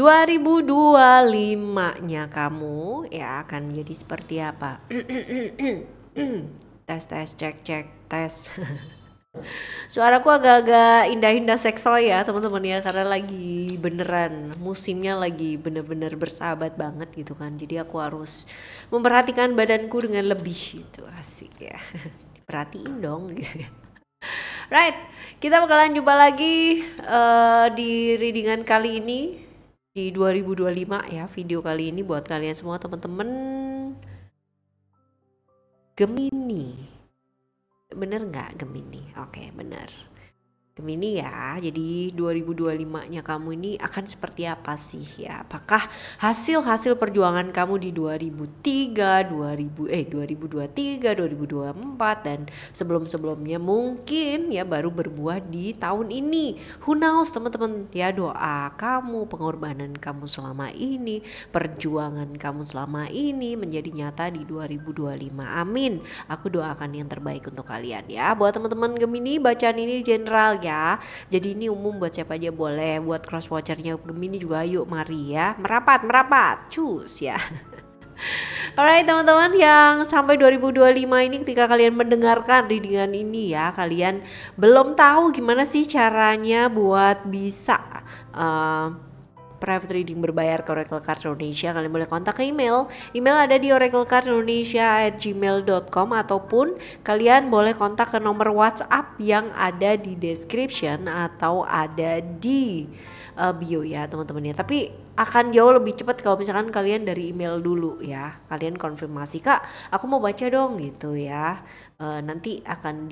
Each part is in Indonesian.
2025-nya kamu ya akan menjadi seperti apa? Tes cek tes. Suaraku agak-agak indah-indah seksoy ya teman-teman ya, karena lagi beneran musimnya lagi bener-bener bersahabat banget gitu kan. Jadi aku harus memperhatikan badanku dengan lebih gitu, asik ya. Perhatiin dong gitu ya. Right, kita bakalan jumpa lagi di readingan kali ini di 2025 ya. Video kali ini buat kalian semua teman-teman Gemini. Bener nggak Gemini? Oke, bener. Gemini ya, jadi 2025-nya kamu ini akan seperti apa sih ya? Apakah hasil perjuangan kamu di 2023, 2024 dan sebelum-sebelumnya mungkin ya baru berbuah di tahun ini. Who knows teman-teman ya, doa kamu, pengorbanan kamu selama ini, perjuangan kamu selama ini menjadi nyata di 2025. Amin. Aku doakan yang terbaik untuk kalian ya. Buat teman-teman Gemini, bacaan ini general ya, jadi ini umum buat siapa aja boleh. Buat cross watchernya Gemini juga ayo mari ya, merapat cus ya. Alright teman-teman yang sampai 2025 ini, ketika kalian mendengarkan readingan ini ya, kalian belum tahu gimana sih caranya buat bisa private reading berbayar ke Oracle Card Indonesia, kalian boleh kontak ke email ada di oraclecardindonesia@gmail.com, ataupun kalian boleh kontak ke nomor WhatsApp yang ada di description atau ada di bio ya teman-teman ya. Tapi akan jauh lebih cepat kalau misalkan kalian dari email dulu ya, kalian konfirmasi, Kak aku mau baca dong gitu ya. Nanti akan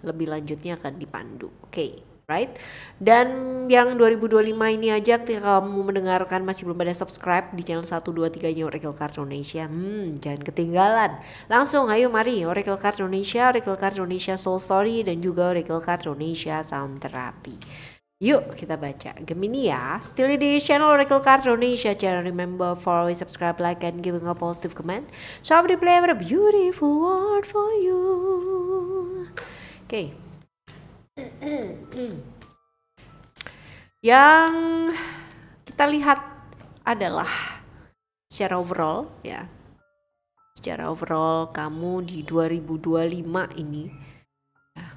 lebih lanjutnya akan dipandu, oke. Right? Dan yang 2025 ini aja, ketika kamu mendengarkan masih belum ada subscribe di channel 1, 2, 3-nya Oracle Card Indonesia, jangan ketinggalan. Langsung ayo mari Oracle Card Indonesia, Oracle Card Indonesia Soul Story, dan juga Oracle Card Indonesia Sound Therapy. Yuk kita baca Gemini ya. Still di channel Oracle Card Indonesia channel. Remember for always subscribe, like, and giving a positive comment. So I will play a beautiful word for you. Okay. Yang kita lihat adalah secara overall ya. Secara overall kamu di 2025 ini ya,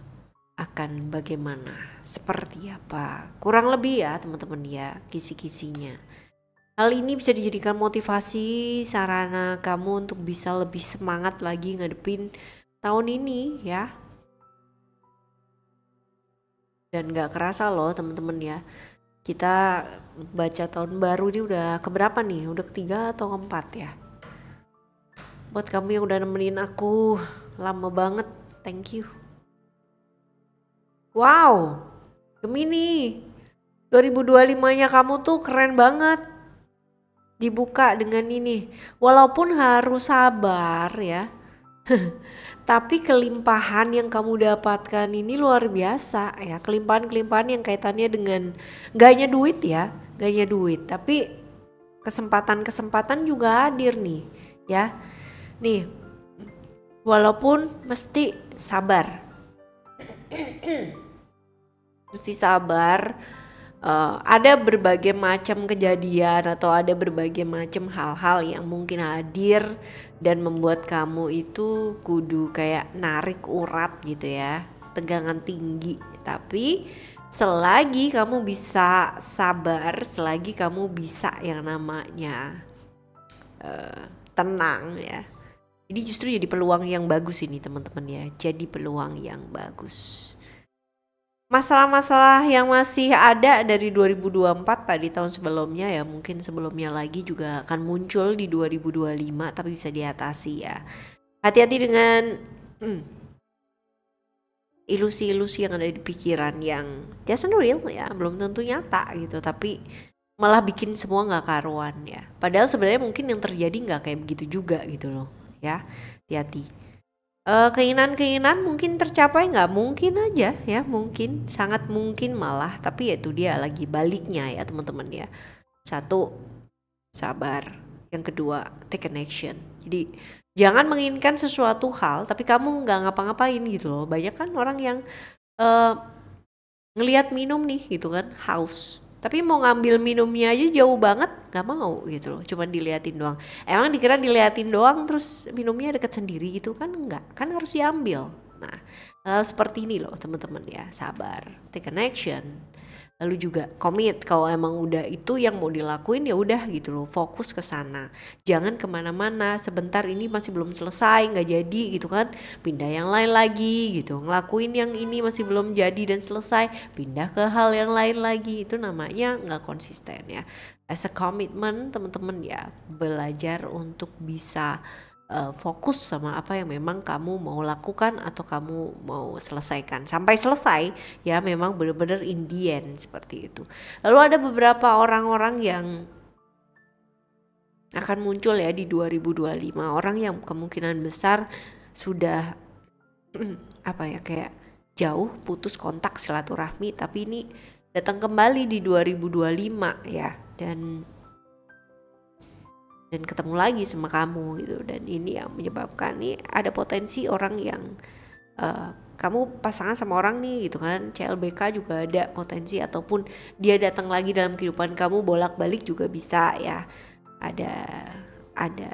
akan bagaimana? Seperti apa? Kurang lebih ya teman-teman ya, kisi-kisinya. Hal ini bisa dijadikan motivasi, sarana kamu untuk bisa lebih semangat lagi ngadepin tahun ini ya. Dan gak kerasa loh teman-teman ya, kita baca tahun baru ini udah keberapa nih? Udah ketiga atau keempat ya? Buat kamu yang udah nemenin aku lama banget, thank you. Wow, Gemini 2025-nya kamu tuh keren banget. Dibuka dengan ini, walaupun harus sabar ya. Tapi kelimpahan yang kamu dapatkan ini luar biasa ya. Kelimpahan-kelimpahan yang kaitannya dengan gak hanya duit ya, gak hanya duit, tapi kesempatan-kesempatan juga hadir nih ya. Nih, walaupun mesti sabar. Mesti sabar. Ada berbagai macam kejadian atau ada berbagai macam hal-hal yang mungkin hadir dan membuat kamu itu kudu kayak narik urat gitu ya, tegangan tinggi. Tapi selagi kamu bisa sabar, selagi kamu bisa yang namanya tenang ya, ini justru jadi peluang yang bagus ini teman-teman ya, jadi peluang yang bagus. Masalah-masalah yang masih ada dari 2024 tadi tahun sebelumnya ya, mungkin sebelumnya lagi juga akan muncul di 2025, tapi bisa diatasi ya. Hati-hati dengan ilusi-ilusi yang ada di pikiran yang just real ya, belum tentu nyata gitu, tapi malah bikin semua gak karuan ya. Padahal sebenarnya mungkin yang terjadi gak kayak begitu juga gitu loh ya, hati-hati. Keinginan-keinginan mungkin tercapai, nggak mungkin aja ya, mungkin, sangat mungkin malah, tapi ya itu dia lagi baliknya ya teman-teman ya. Satu, sabar. Yang kedua, take an action. Jadi jangan menginginkan sesuatu hal tapi kamu nggak ngapa-ngapain gitu loh. Banyak kan orang yang ngelihat minum nih gitu kan, haus, tapi mau ngambil minumnya aja jauh banget nggak mau gitu loh, cuma diliatin doang. Emang dikira diliatin doang terus minumnya deket sendiri gitu kan? Enggak, kan harus diambil. Nah, hal seperti ini loh teman-teman ya, sabar, take an action. Lalu juga komit, kalau emang udah itu yang mau dilakuin ya udah gitu loh, fokus ke sana, jangan kemana-mana. Sebentar ini masih belum selesai, nggak jadi gitu kan, pindah yang lain lagi gitu. Ngelakuin yang ini masih belum jadi dan selesai, pindah ke hal yang lain lagi, itu namanya nggak konsisten ya. As a commitment teman-teman ya, belajar untuk bisa fokus sama apa yang memang kamu mau lakukan atau kamu mau selesaikan sampai selesai ya, memang benar-benar in the end seperti itu. Lalu ada beberapa orang-orang yang akan muncul ya di 2025, orang yang kemungkinan besar sudah apa ya, kayak jauh putus kontak silaturahmi, tapi ini datang kembali di 2025 ya, dan ketemu lagi sama kamu gitu. Dan ini yang menyebabkan nih ada potensi orang yang kamu pasangan sama orang nih gitu kan, CLBK juga ada potensi, ataupun dia datang lagi dalam kehidupan kamu bolak-balik juga bisa ya. Ada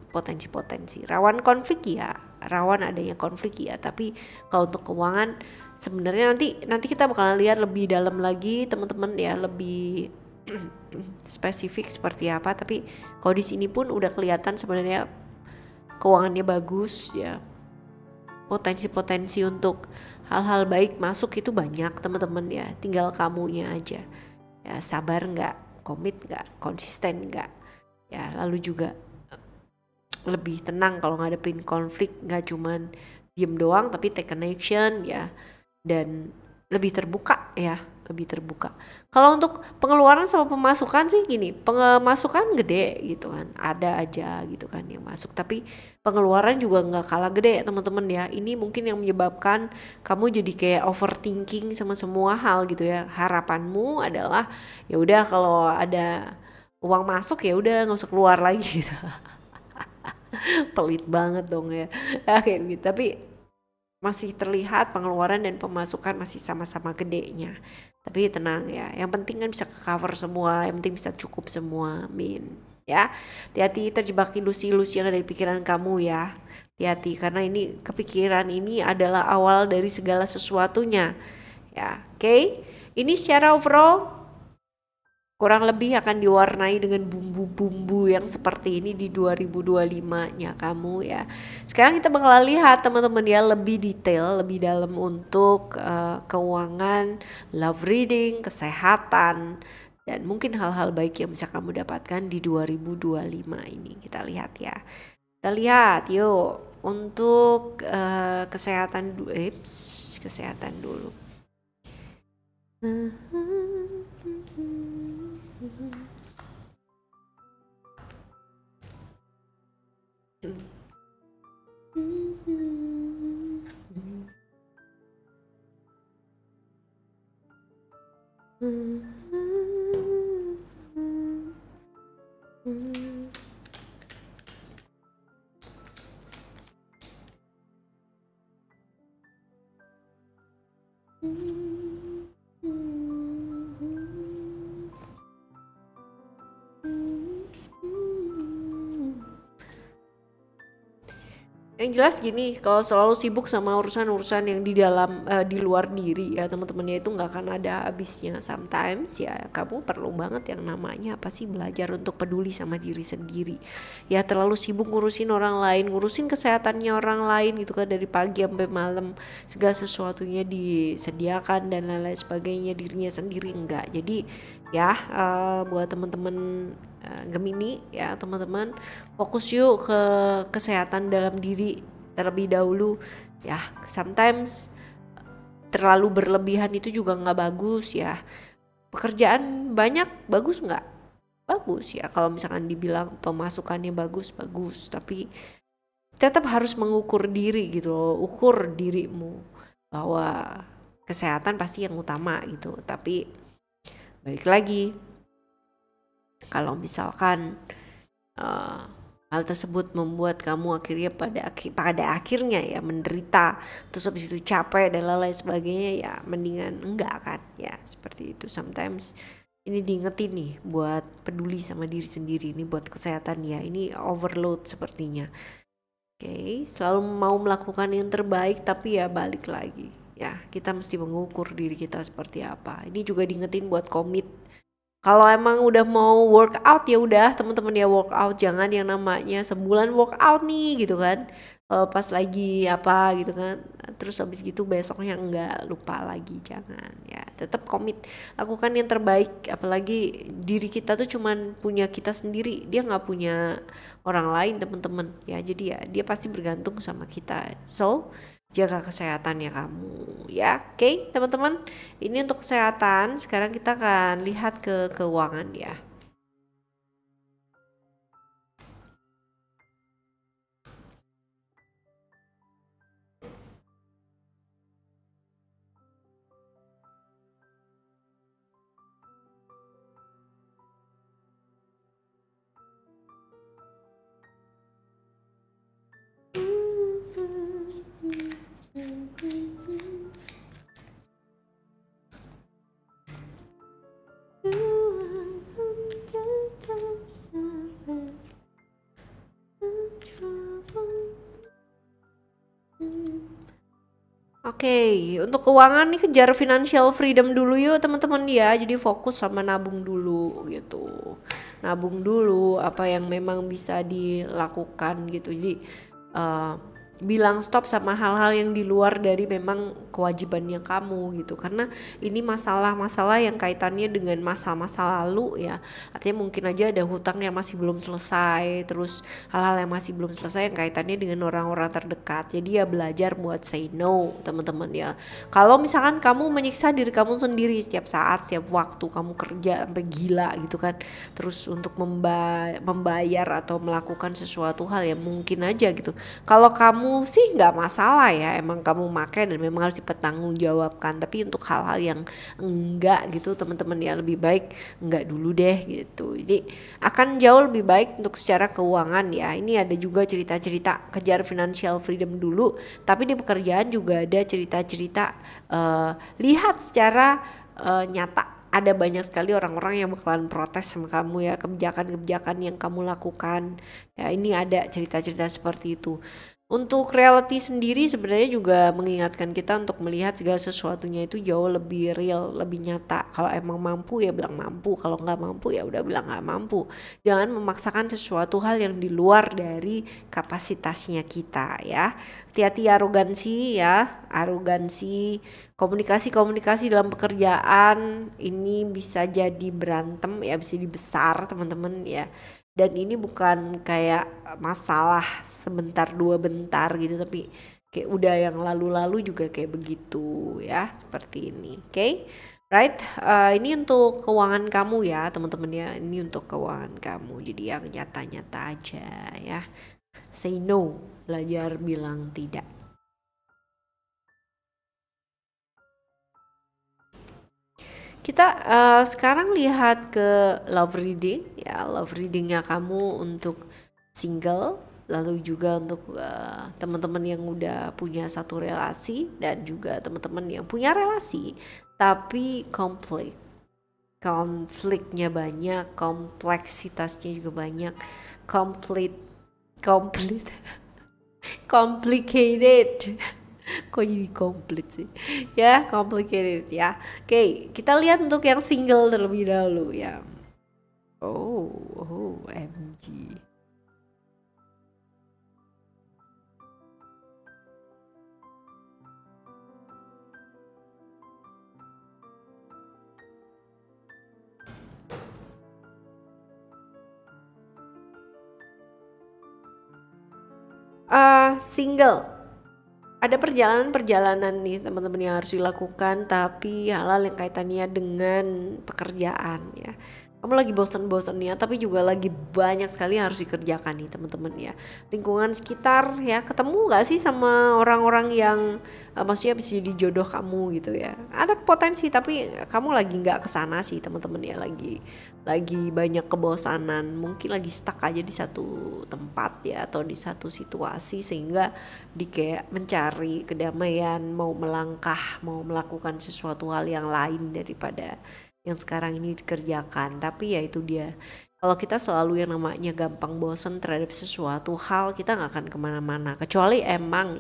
potensi-potensi rawan konflik ya, rawan adanya konflik ya. Tapi kalau untuk keuangan sebenarnya nanti kita bakalan lihat lebih dalam lagi teman-teman ya, lebih spesifik seperti apa. Tapi kalau di sini pun udah kelihatan sebenarnya keuangannya bagus ya, potensi-potensi untuk hal-hal baik masuk itu banyak teman-teman ya, tinggal kamunya aja ya, sabar nggak, komit nggak, konsisten nggak ya. Lalu juga lebih tenang kalau ngadepin konflik, nggak cuman diem doang tapi take an action ya, dan lebih terbuka ya, lebih terbuka. Kalau untuk pengeluaran sama pemasukan sih gini, pemasukan gede gitu kan, ada aja gitu kan yang masuk, tapi pengeluaran juga nggak kalah gede teman-teman ya. Ini mungkin yang menyebabkan kamu jadi kayak overthinking sama semua hal gitu ya. Harapanmu adalah ya udah kalau ada uang masuk ya udah nggak usah keluar lagi gitu. Pelit banget dong ya, kayak gitu. Tapi masih terlihat pengeluaran dan pemasukan masih sama-sama gedenya. Tapi tenang ya, yang penting kan bisa cover semua, yang penting bisa cukup semua, ya. Hati-hati terjebak ilusi-ilusi yang ada di pikiran kamu ya. Hati-hati, karena ini kepikiran ini adalah awal dari segala sesuatunya ya. Oke? Ini secara overall kurang lebih akan diwarnai dengan bumbu-bumbu yang seperti ini di 2025-nya kamu ya. Sekarang kita bakal lihat teman-teman ya, lebih detail, lebih dalam untuk keuangan, love reading, kesehatan, dan mungkin hal-hal baik yang bisa kamu dapatkan di 2025 ini. Kita lihat ya. Kita lihat yuk untuk kesehatan dulu. Yang jelas gini, kalau selalu sibuk sama urusan-urusan yang di dalam di luar diri ya teman-temannya, itu nggak akan ada habisnya. Sometimes ya kamu perlu banget yang namanya apa sih, belajar untuk peduli sama diri sendiri ya. Terlalu sibuk ngurusin orang lain, ngurusin kesehatannya orang lain gitu kan, dari pagi sampai malam segala sesuatunya disediakan dan lain-lain sebagainya, dirinya sendiri enggak. Jadi ya buat teman-teman Gemini ya, teman-teman fokus yuk ke kesehatan dalam diri terlebih dahulu ya. Sometimes terlalu berlebihan itu juga nggak bagus ya. Pekerjaan banyak bagus nggak? Bagus ya kalau misalkan dibilang pemasukannya bagus, tapi tetap harus mengukur diri gitu loh. Ukur dirimu bahwa kesehatan pasti yang utama gitu. Tapi balik lagi, kalau misalkan hal tersebut membuat kamu akhirnya pada akhirnya ya menderita, terus habis itu capek dan lain sebagainya, ya mendingan enggak kan ya, seperti itu. Sometimes ini diingetin nih buat peduli sama diri sendiri, ini buat kesehatan ya, ini overload sepertinya. Oke, selalu mau melakukan yang terbaik tapi ya balik lagi ya, kita mesti mengukur diri kita seperti apa. Ini juga diingetin buat komit. Kalau emang udah mau workout ya udah teman-teman ya workout, jangan yang namanya sebulan workout nih gitu kan. Pas lagi apa gitu kan, terus habis gitu besoknya enggak, lupa lagi, jangan ya, tetap komit lakukan yang terbaik. Apalagi diri kita tuh cuman punya kita sendiri, dia nggak punya orang lain teman-teman ya, jadi ya dia pasti bergantung sama kita. So jaga kesehatan ya kamu ya. Oke teman-teman, ini untuk kesehatan. Sekarang kita akan lihat ke keuangan ya. Oke, untuk keuangan nih kejar financial freedom dulu yuk teman-teman ya. Jadi fokus sama nabung dulu gitu. Nabung dulu apa yang memang bisa dilakukan gitu. Jadi bilang stop sama hal-hal yang di luar dari memang kewajibannya kamu gitu. Karena ini masalah-masalah yang kaitannya dengan masa-masa lalu ya. Artinya mungkin aja ada hutang yang masih belum selesai, terus hal-hal yang masih belum selesai yang kaitannya dengan orang-orang terdekat. Jadi ya belajar buat say no teman-teman ya. Kalau misalkan kamu menyiksa diri kamu sendiri setiap saat, setiap waktu kamu kerja sampai gila gitu kan, terus untuk membayar atau melakukan sesuatu hal yang mungkin aja gitu, kalau kamu sih nggak masalah ya, emang kamu makai dan memang harus dipertanggungjawabkan. Tapi untuk hal-hal yang enggak gitu teman-teman ya, lebih baik enggak dulu deh gitu. Jadi akan jauh lebih baik untuk secara keuangan ya. Ini ada juga cerita-cerita kejar financial freedom dulu, tapi di pekerjaan juga ada cerita-cerita lihat secara nyata. Ada banyak sekali orang-orang yang bakalan protes sama kamu ya, kebijakan-kebijakan yang kamu lakukan ya. Ini ada cerita-cerita seperti itu. Untuk reality sendiri sebenarnya juga mengingatkan kita untuk melihat segala sesuatunya itu jauh lebih real, lebih nyata. Kalau emang mampu ya bilang mampu, kalau nggak mampu ya udah bilang nggak mampu. Jangan memaksakan sesuatu hal yang di luar dari kapasitasnya kita ya. Hati-hati arogansi ya, arogansi, komunikasi dalam pekerjaan ini bisa jadi berantem ya, bisa dibesar teman-teman ya. Dan ini bukan kayak masalah sebentar dua bentar gitu, tapi kayak udah yang lalu-lalu juga kayak begitu ya, seperti ini. Oke, right? Ini untuk keuangan kamu ya teman-teman ya, ini untuk keuangan kamu, jadi yang nyata-nyata aja ya. Say no, belajar bilang tidak. Kita sekarang lihat ke love reading ya, love readingnya kamu untuk single, lalu juga untuk teman-teman yang udah punya satu relasi, dan juga teman-teman yang punya relasi tapi konfliknya banyak, kompleksitasnya juga banyak, complete complicated. Kok jadi komplit sih ya, complicated ya. Oke, kita lihat untuk yang single terlebih dahulu ya. OMG. Single, ada perjalanan-perjalanan nih teman-teman yang harus dilakukan, tapi hal-hal yang kaitannya dengan pekerjaan ya. Kamu lagi bosan-bosannya tapi juga lagi banyak sekali yang harus dikerjakan nih teman-teman ya. Lingkungan sekitar ya, ketemu gak sih sama orang-orang yang maksudnya bisa jadi jodoh kamu gitu ya. Ada potensi tapi kamu lagi gak kesana sih teman-teman ya, lagi banyak kebosanan, mungkin lagi stuck aja di satu tempat ya, atau di satu situasi, sehingga di kayak mencari kedamaian, mau melangkah, mau melakukan sesuatu hal yang lain daripada yang sekarang ini dikerjakan. Tapi ya itu dia, kalau kita selalu yang namanya gampang bosen terhadap sesuatu hal, kita nggak akan kemana-mana. Kecuali emang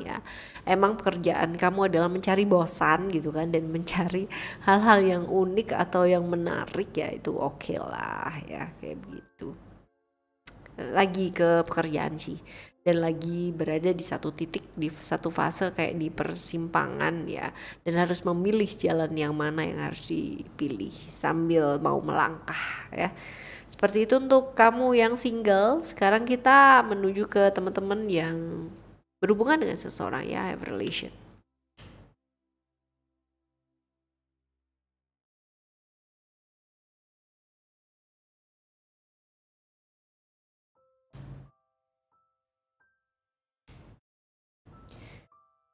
pekerjaan kamu adalah mencari bosan gitu kan, dan mencari hal-hal yang unik atau yang menarik, ya itu oke lah ya, kayak begitu. Lagi ke pekerjaan sih, dan lagi berada di satu titik, di satu fase kayak di persimpangan ya, dan harus memilih jalan yang mana yang harus dipilih sambil mau melangkah ya. Seperti itu untuk kamu yang single. Sekarang kita menuju ke teman-teman yang berhubungan dengan seseorang ya, have relation.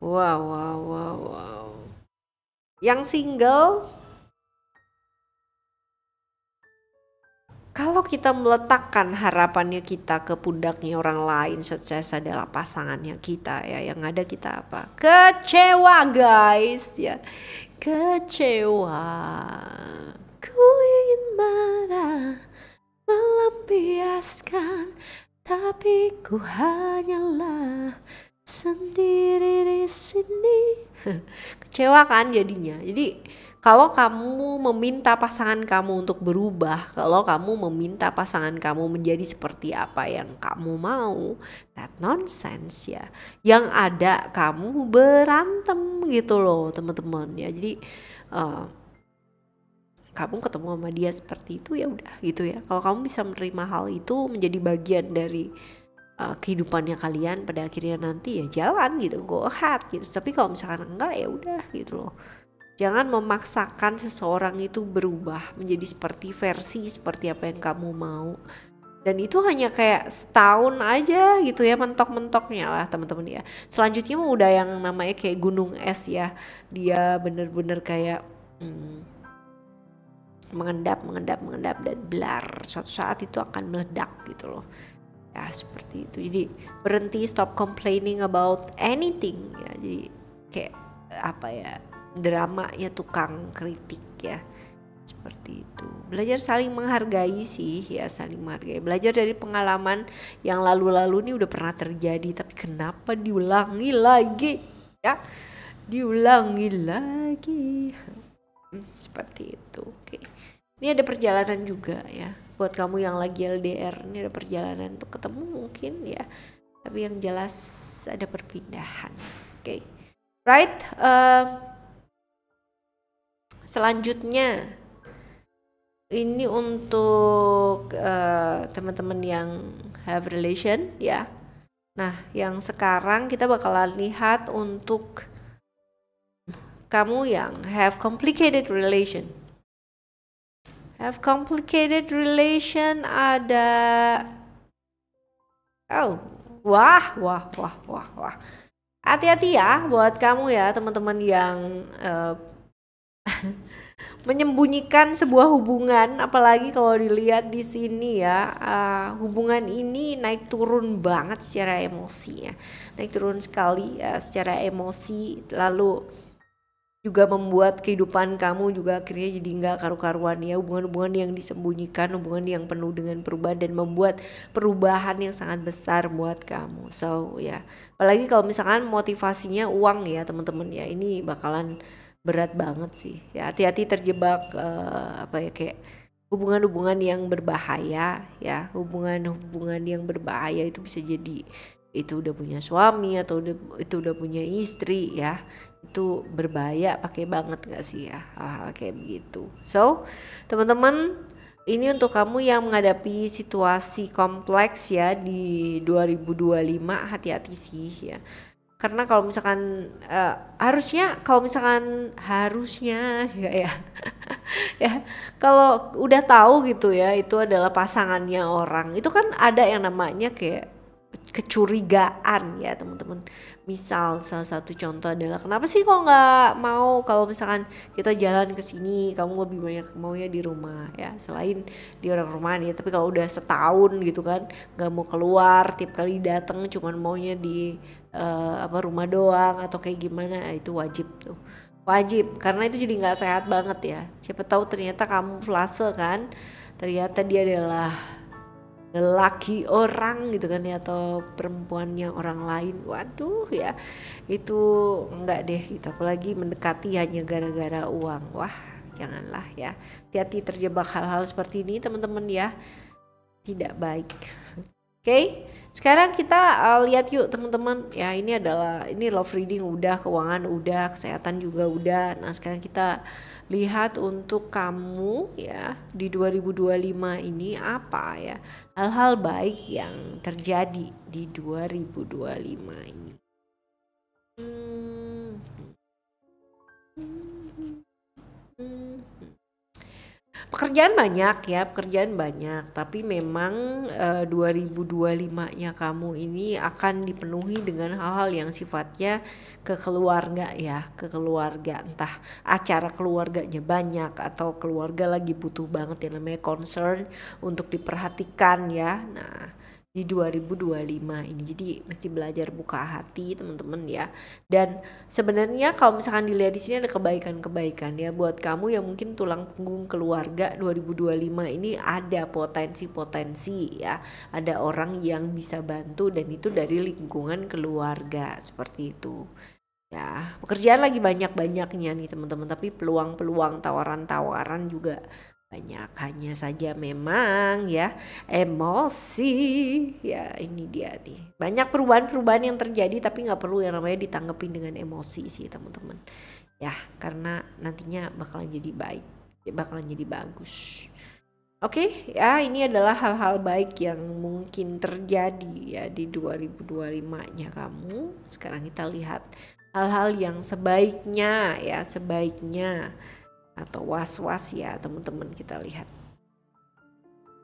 Wow, wow, wow, wow. Yang single, kalau kita meletakkan harapannya kita ke pundaknya orang lain, sukses adalah pasangannya kita ya, yang ada kita apa? Kecewa guys ya, kecewa. Ku ingin marah, melampiaskan, tapi ku hanyalah sendiri di sini. Kecewa kan jadinya. Jadi kalau kamu meminta pasangan kamu untuk berubah, kalau kamu meminta pasangan kamu menjadi seperti apa yang kamu mau, that nonsense ya. Yang ada kamu berantem gitu loh teman-teman ya. Jadi kamu ketemu sama dia seperti itu, ya udah gitu ya. Kalau kamu bisa menerima hal itu menjadi bagian dari kehidupannya kalian, pada akhirnya nanti ya jalan gitu, go ahead gitu. Tapi kalau misalkan enggak, ya udah gitu loh. Jangan memaksakan seseorang itu berubah menjadi seperti apa yang kamu mau. Dan itu hanya kayak setahun aja gitu ya, mentok-mentoknya lah teman-teman ya. Selanjutnya mah udah yang namanya kayak gunung es ya. Dia bener-bener kayak mengendap dan blar. Suatu saat itu akan meledak gitu loh. Ya seperti itu. Jadi berhenti, stop complaining about anything ya. Jadi kayak apa ya, dramanya tukang kritik ya, seperti itu. Belajar saling menghargai sih ya, saling menghargai. Belajar dari pengalaman yang lalu-lalu ini udah pernah terjadi, tapi kenapa diulangi lagi ya, diulangi lagi. Seperti itu. Oke, ini ada perjalanan juga ya buat kamu yang lagi LDR. Ini ada perjalanan untuk ketemu mungkin ya, tapi yang jelas ada perpindahan. Oke, right. Selanjutnya ini untuk teman-teman yang have relation ya. Nah, yang sekarang kita bakalan lihat untuk kamu yang have complicated relation. Have complicated relation ada wah. Hati-hati ya buat kamu ya teman-teman yang menyembunyikan sebuah hubungan, apalagi kalau dilihat di sini ya, hubungan ini naik turun banget secara emosi ya, naik turun sekali ya secara emosi, lalu juga membuat kehidupan kamu juga akhirnya jadi nggak karu-karuan ya. Hubungan-hubungan yang disembunyikan, hubungan yang penuh dengan perubahan dan membuat perubahan yang sangat besar buat kamu. So ya, apalagi kalau misalkan motivasinya uang ya teman-teman ya, ini bakalan berat banget sih ya. Hati-hati terjebak kayak hubungan-hubungan yang berbahaya ya. Hubungan-hubungan yang berbahaya itu bisa jadi itu udah punya suami atau itu udah punya istri ya. Itu berbahaya pakai banget gak sih ya hal-hal kayak begitu. So teman-teman, ini untuk kamu yang menghadapi situasi kompleks ya di 2025, hati-hati sih ya. Karena kalau misalkan harusnya enggak ya ya, kalau udah tahu gitu ya itu adalah pasangannya orang, itu kan ada yang namanya kayak kecurigaan ya teman-teman. Misal salah satu contoh adalah, kenapa sih kok nggak mau kalau misalkan kita jalan ke sini, kamu lebih banyak maunya di rumah ya, selain di orang rumah nih. Tapi kalau udah setahun gitu kan nggak mau keluar, tiap kali datang cuman maunya di rumah doang atau kayak gimana, itu wajib tuh wajib, karena itu jadi nggak sehat banget ya. Siapa tahu ternyata kamu flase kan, ternyata dia adalah lelaki orang gitu kan ya, atau perempuannya orang lain. Waduh ya, itu enggak deh gitu, apalagi mendekati hanya gara-gara uang. Wah, janganlah ya, hati-hati terjebak hal-hal seperti ini teman-teman ya, tidak baik. Oke, sekarang kita lihat yuk teman-teman ya. Ini love reading udah, keuangan udah, kesehatan juga udah. Nah sekarang kita lihat untuk kamu ya di 2025 ini apa ya hal-hal baik yang terjadi di 2025 ini. Pekerjaan banyak ya, pekerjaan banyak, tapi memang 2025-nya kamu ini akan dipenuhi dengan hal-hal yang sifatnya ke keluarga ya, ke keluarga, entah acara keluarganya banyak atau keluarga lagi butuh banget yang namanya concern untuk diperhatikan ya. Nah, di 2025 ini jadi mesti belajar buka hati teman-teman ya. Dan sebenarnya kalau misalkan dilihat di sini ada kebaikan-kebaikan ya buat kamu yang mungkin tulang punggung keluarga. 2025 ini ada potensi-potensi ya, ada orang yang bisa bantu dan itu dari lingkungan keluarga seperti itu ya. Pekerjaan lagi banyak-banyaknya nih teman-teman, tapi peluang-peluang tawaran-tawaran juga banyak, hanya saja memang ya emosi ya, ini dia nih, banyak perubahan-perubahan yang terjadi tapi nggak perlu yang namanya ditanggepin dengan emosi sih teman-teman ya, karena nantinya bakalan jadi baik, bakalan jadi bagus. Oke ya, ini adalah hal-hal baik yang mungkin terjadi ya di 2025-nya kamu. Sekarang kita lihat hal-hal yang sebaiknya ya, sebaiknya atau was-was ya teman-teman, kita lihat.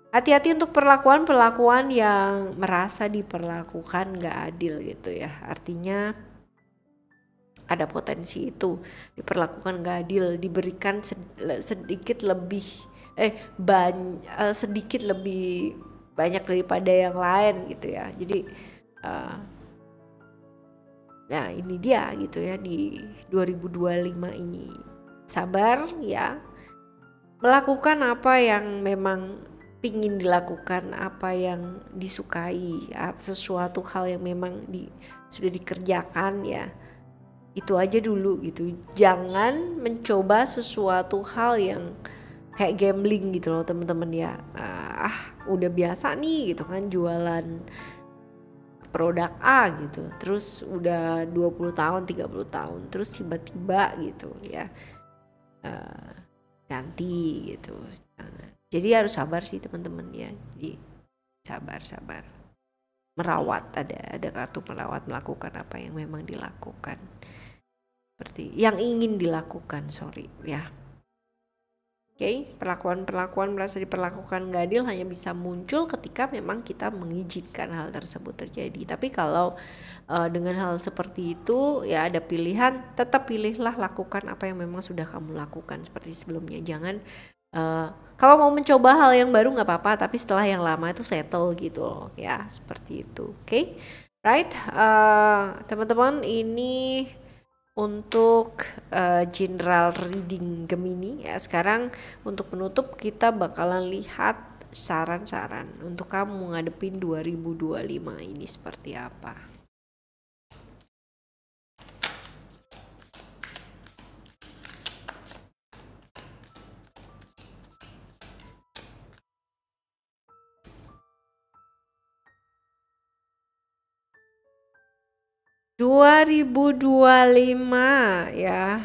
Hati-hati untuk perlakuan-perlakuan yang merasa diperlakukan gak adil gitu ya. Artinya ada potensi itu diperlakukan gak adil, diberikan sedikit lebih sedikit lebih banyak daripada yang lain gitu ya. Jadi nah ini dia gitu ya di 2025 ini. Sabar ya, melakukan apa yang memang pingin dilakukan, apa yang disukai, sesuatu hal yang memang sudah dikerjakan ya, itu aja dulu gitu. Jangan mencoba sesuatu hal yang kayak gambling gitu loh teman-teman ya. Udah biasa nih gitu kan jualan produk A gitu, terus udah 20 tahun 30 tahun, terus tiba-tiba gitu ya ganti gitu. Jadi harus sabar sih teman-teman ya. Jadi sabar, merawat, ada kartu merawat, melakukan apa yang memang dilakukan, seperti yang ingin dilakukan ya. Oke, perlakuan merasa diperlakukan gak adil hanya bisa muncul ketika memang kita mengizinkan hal tersebut terjadi. Tapi kalau dengan hal seperti itu ya ada pilihan, tetap pilihlah lakukan apa yang memang sudah kamu lakukan seperti sebelumnya. Jangan kalau mau mencoba hal yang baru gak apa-apa, tapi setelah yang lama itu settle gitu loh ya, seperti itu. Oke, right, teman-teman, ini untuk general reading Gemini ya. Sekarang untuk penutup kita bakalan lihat saran-saran untuk kamu ngadepin 2025 ini seperti apa. ...2025 ya.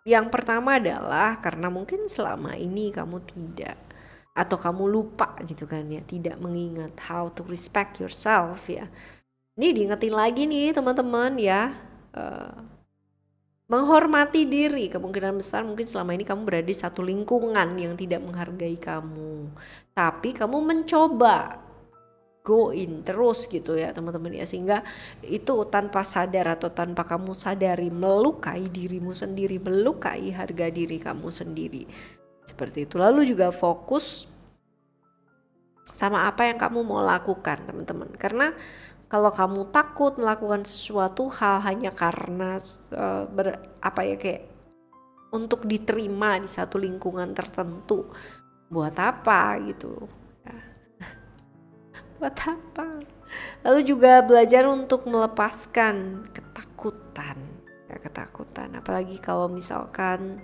Yang pertama adalah karena mungkin selama ini kamu tidak, atau kamu lupa gitu kan ya, tidak mengingat how to respect yourself ya. Ini diingetin lagi nih teman-teman ya, menghormati diri. Kemungkinan besar mungkin selama ini kamu berada di satu lingkungan yang tidak menghargai kamu, tapi kamu mencoba go in terus gitu ya teman-teman ya, sehingga itu tanpa sadar atau tanpa kamu sadari melukai dirimu sendiri, melukai harga diri kamu sendiri, seperti itu. Lalu juga fokus sama apa yang kamu mau lakukan teman-teman, karena kalau kamu takut melakukan sesuatu hal hanya karena kayak untuk diterima di satu lingkungan tertentu. Buat apa gitu ya. Buat apa? Lalu juga belajar untuk melepaskan ketakutan ya, ketakutan apalagi kalau misalkan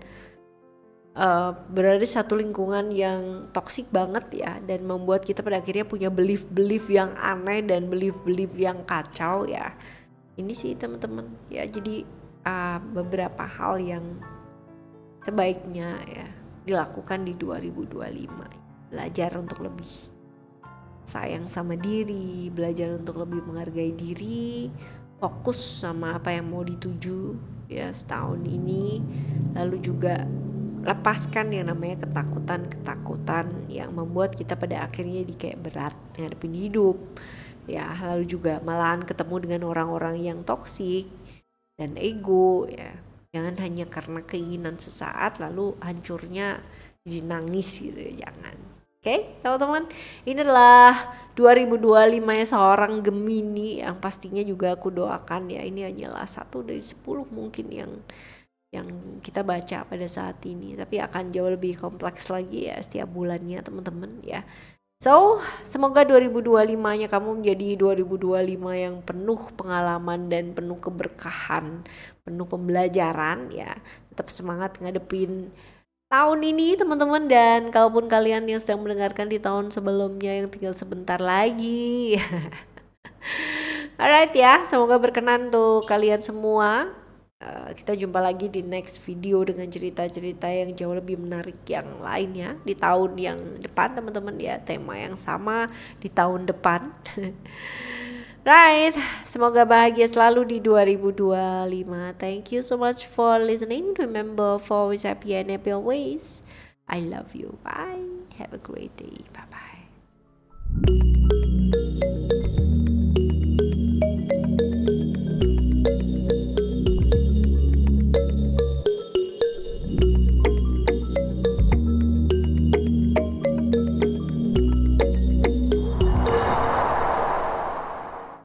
berada di satu lingkungan yang toksik banget ya, dan membuat kita pada akhirnya punya belief yang aneh dan belief yang kacau ya. Ini sih teman-teman ya, jadi beberapa hal yang sebaiknya ya dilakukan di 2025. Belajar untuk lebih sayang sama diri, belajar untuk lebih menghargai diri, fokus sama apa yang mau dituju ya setahun ini. Lalu juga lepaskan yang namanya ketakutan yang membuat kita pada akhirnya jadi kayak berat ngadepin hidup ya. Lalu juga malahan ketemu dengan orang-orang yang toksik dan ego ya. Jangan hanya karena keinginan sesaat lalu hancurnya jadi nangis gitu ya, jangan. Oke, teman-teman, ini adalah 2025 ya seorang Gemini yang pastinya juga aku doakan ya. Ini hanyalah 1 dari 10 mungkin yang kita baca pada saat ini, tapi akan jauh lebih kompleks lagi ya setiap bulannya teman-teman ya. So, semoga 2025-nya kamu menjadi 2025 yang penuh pengalaman dan penuh keberkahan, penuh pembelajaran ya. Tetap semangat ngadepin tahun ini teman-teman, dan kalaupun kalian yang sedang mendengarkan di tahun sebelumnya yang tinggal sebentar lagi. Alright ya, semoga berkenan untuk kalian semua. Kita jumpa lagi di next video dengan cerita-cerita yang jauh lebih menarik yang lainnya di tahun yang depan teman-teman ya, tema yang sama di tahun depan. Right, semoga bahagia selalu di 2025. Thank you so much for listening. Remember, for always happy and happy always. I love you. Bye. Have a great day. Bye bye.